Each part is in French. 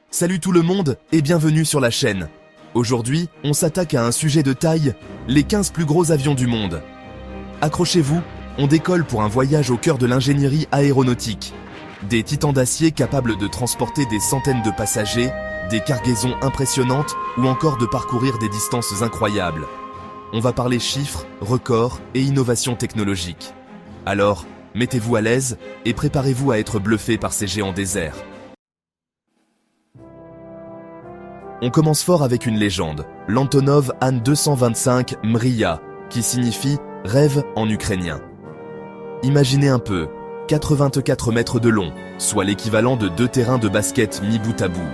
Salut tout le monde et bienvenue sur la chaîne. Aujourd'hui, on s'attaque à un sujet de taille, les 15 plus gros avions du monde. Accrochez-vous, on décolle pour un voyage au cœur de l'ingénierie aéronautique. Des titans d'acier capables de transporter des centaines de passagers, des cargaisons impressionnantes ou encore de parcourir des distances incroyables. On va parler chiffres, records et innovations technologiques. Alors, mettez-vous à l'aise et préparez-vous à être bluffé par ces géants déserts. On commence fort avec une légende, l'Antonov An-225 Mriya, qui signifie « rêve » en ukrainien. Imaginez un peu, 84 mètres de long, soit l'équivalent de 2 terrains de basket mis bout à bout.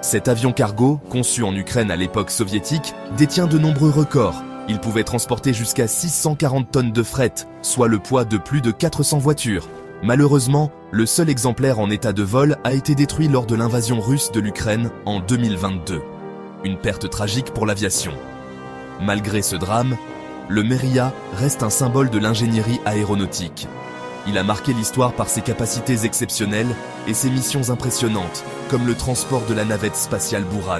Cet avion cargo, conçu en Ukraine à l'époque soviétique, détient de nombreux records. Il pouvait transporter jusqu'à 640 tonnes de fret, soit le poids de plus de 400 voitures. Malheureusement, le seul exemplaire en état de vol a été détruit lors de l'invasion russe de l'Ukraine en 2022. Une perte tragique pour l'aviation. Malgré ce drame, le Mriya reste un symbole de l'ingénierie aéronautique. Il a marqué l'histoire par ses capacités exceptionnelles et ses missions impressionnantes, comme le transport de la navette spatiale Buran.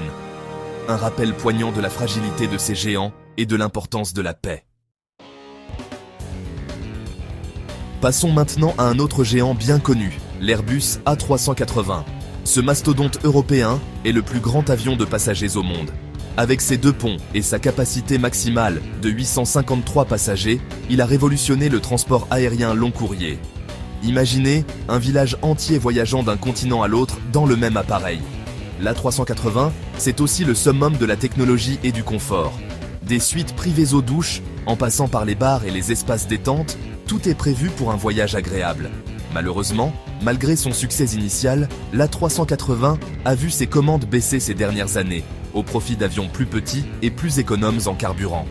Un rappel poignant de la fragilité de ces géants et de l'importance de la paix. Passons maintenant à un autre géant bien connu, l'Airbus A380. Ce mastodonte européen est le plus grand avion de passagers au monde. Avec ses 2 ponts et sa capacité maximale de 853 passagers, il a révolutionné le transport aérien long courrier. Imaginez un village entier voyageant d'un continent à l'autre dans le même appareil. L'A380, c'est aussi le summum de la technologie et du confort. Des suites privées aux douches, en passant par les bars et les espaces détente, tout est prévu pour un voyage agréable. Malheureusement, malgré son succès initial, l'A380 a vu ses commandes baisser ces dernières années, au profit d'avions plus petits et plus économes en carburant.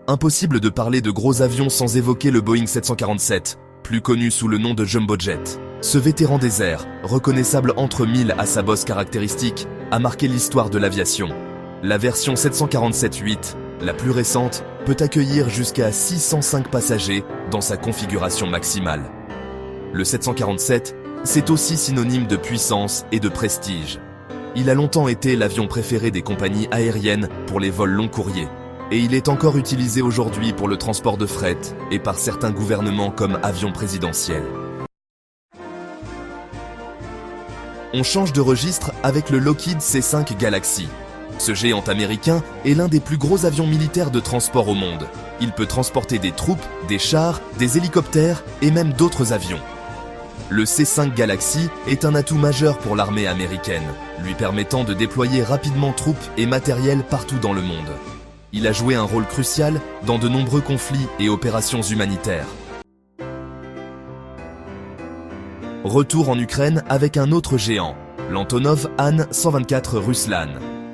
Impossible de parler de gros avions sans évoquer le Boeing 747, plus connu sous le nom de Jumbo Jet. Ce vétéran des airs, reconnaissable entre mille à sa bosse caractéristique, a marqué l'histoire de l'aviation. La version 747-8, la plus récente, peut accueillir jusqu'à 605 passagers dans sa configuration maximale. Le 747, c'est aussi synonyme de puissance et de prestige. Il a longtemps été l'avion préféré des compagnies aériennes pour les vols long courriers. Et il est encore utilisé aujourd'hui pour le transport de fret et par certains gouvernements comme avion présidentiel. On change de registre avec le Lockheed C-5 Galaxy. Ce géant américain est l'un des plus gros avions militaires de transport au monde. Il peut transporter des troupes, des chars, des hélicoptères et même d'autres avions. Le C-5 Galaxy est un atout majeur pour l'armée américaine, lui permettant de déployer rapidement troupes et matériel partout dans le monde. Il a joué un rôle crucial dans de nombreux conflits et opérations humanitaires. Retour en Ukraine avec un autre géant, l'Antonov An-124 Ruslan.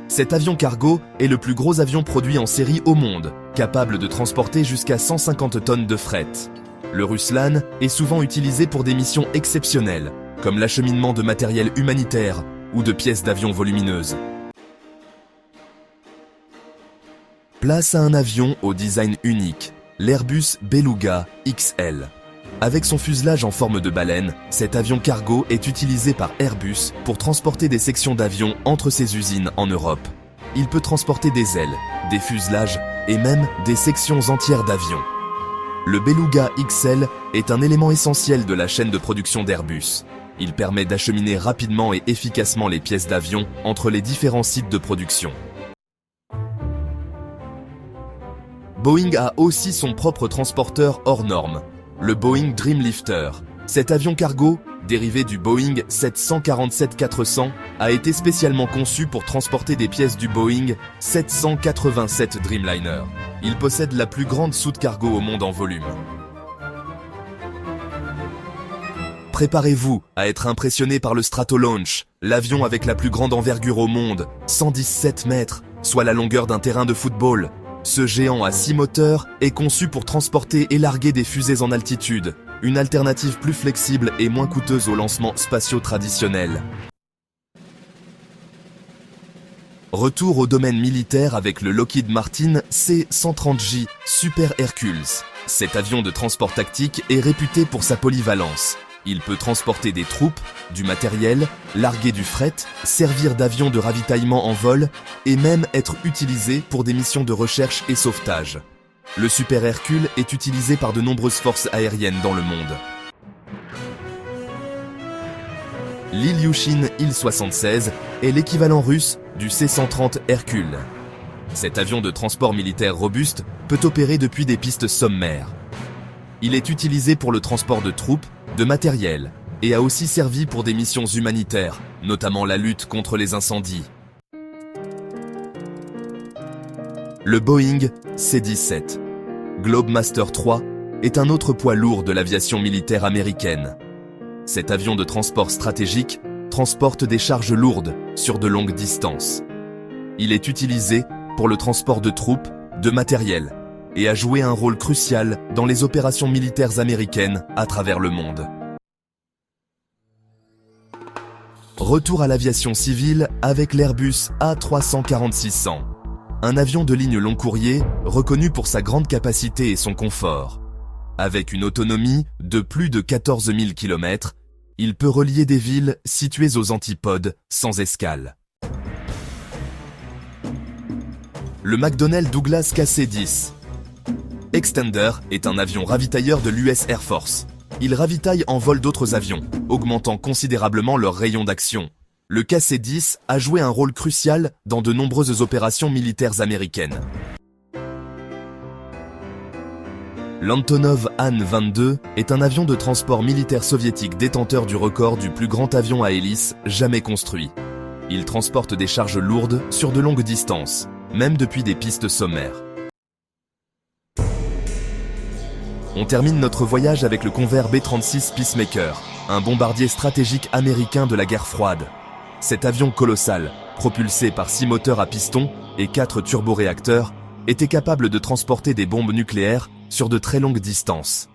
Cet avion cargo est le plus gros avion produit en série au monde, capable de transporter jusqu'à 150 tonnes de fret. Le Ruslan est souvent utilisé pour des missions exceptionnelles, comme l'acheminement de matériel humanitaire ou de pièces d'avion volumineuses. Place à un avion au design unique, l'Airbus Beluga XL. Avec son fuselage en forme de baleine, cet avion cargo est utilisé par Airbus pour transporter des sections d'avions entre ses usines en Europe. Il peut transporter des ailes, des fuselages et même des sections entières d'avions. Le Beluga XL est un élément essentiel de la chaîne de production d'Airbus. Il permet d'acheminer rapidement et efficacement les pièces d'avion entre les différents sites de production. Boeing a aussi son propre transporteur hors norme, le Boeing Dreamlifter. Cet avion cargo, dérivé du Boeing 747-400, a été spécialement conçu pour transporter des pièces du Boeing 787 Dreamliner. Il possède la plus grande soute cargo au monde en volume. Préparez-vous à être impressionné par le Stratolaunch, l'avion avec la plus grande envergure au monde, 117 mètres, soit la longueur d'un terrain de football. Ce géant à 6 moteurs est conçu pour transporter et larguer des fusées en altitude, une alternative plus flexible et moins coûteuse aux lancements spatiaux traditionnels. Retour au domaine militaire avec le Lockheed Martin C-130J Super Hercules. Cet avion de transport tactique est réputé pour sa polyvalence. Il peut transporter des troupes, du matériel, larguer du fret, servir d'avion de ravitaillement en vol et même être utilisé pour des missions de recherche et sauvetage. Le Super Hercule est utilisé par de nombreuses forces aériennes dans le monde. L'Ilyushin Il-76 est l'équivalent russe du C-130 Hercule. Cet avion de transport militaire robuste peut opérer depuis des pistes sommaires. Il est utilisé pour le transport de troupes, de matériel, et a aussi servi pour des missions humanitaires, notamment la lutte contre les incendies. Le Boeing C-17 Globemaster III est un autre poids lourd de l'aviation militaire américaine. Cet avion de transport stratégique transporte des charges lourdes sur de longues distances. Il est utilisé pour le transport de troupes, de matériel, et a joué un rôle crucial dans les opérations militaires américaines à travers le monde. Retour à l'aviation civile avec l'Airbus A340-600, un avion de ligne long courrier reconnu pour sa grande capacité et son confort. Avec une autonomie de plus de 14 000 km, il peut relier des villes situées aux antipodes sans escale. Le McDonnell Douglas KC-10 Extender est un avion ravitailleur de l'US Air Force. Il ravitaille en vol d'autres avions, augmentant considérablement leur rayon d'action. Le KC-10 a joué un rôle crucial dans de nombreuses opérations militaires américaines. L'Antonov An-22 est un avion de transport militaire soviétique détenteur du record du plus grand avion à hélice jamais construit. Il transporte des charges lourdes sur de longues distances, même depuis des pistes sommaires. On termine notre voyage avec le Convair B-36 Peacemaker, un bombardier stratégique américain de la guerre froide. Cet avion colossal, propulsé par 6 moteurs à piston et 4 turboréacteurs, était capable de transporter des bombes nucléaires sur de très longues distances.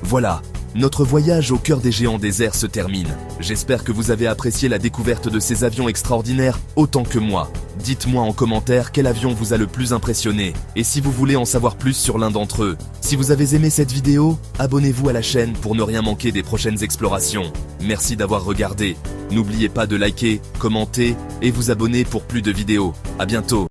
Voilà, notre voyage au cœur des géants déserts se termine. J'espère que vous avez apprécié la découverte de ces avions extraordinaires autant que moi. Dites-moi en commentaire quel avion vous a le plus impressionné et si vous voulez en savoir plus sur l'un d'entre eux. Si vous avez aimé cette vidéo, abonnez-vous à la chaîne pour ne rien manquer des prochaines explorations. Merci d'avoir regardé. N'oubliez pas de liker, commenter et vous abonner pour plus de vidéos. À bientôt.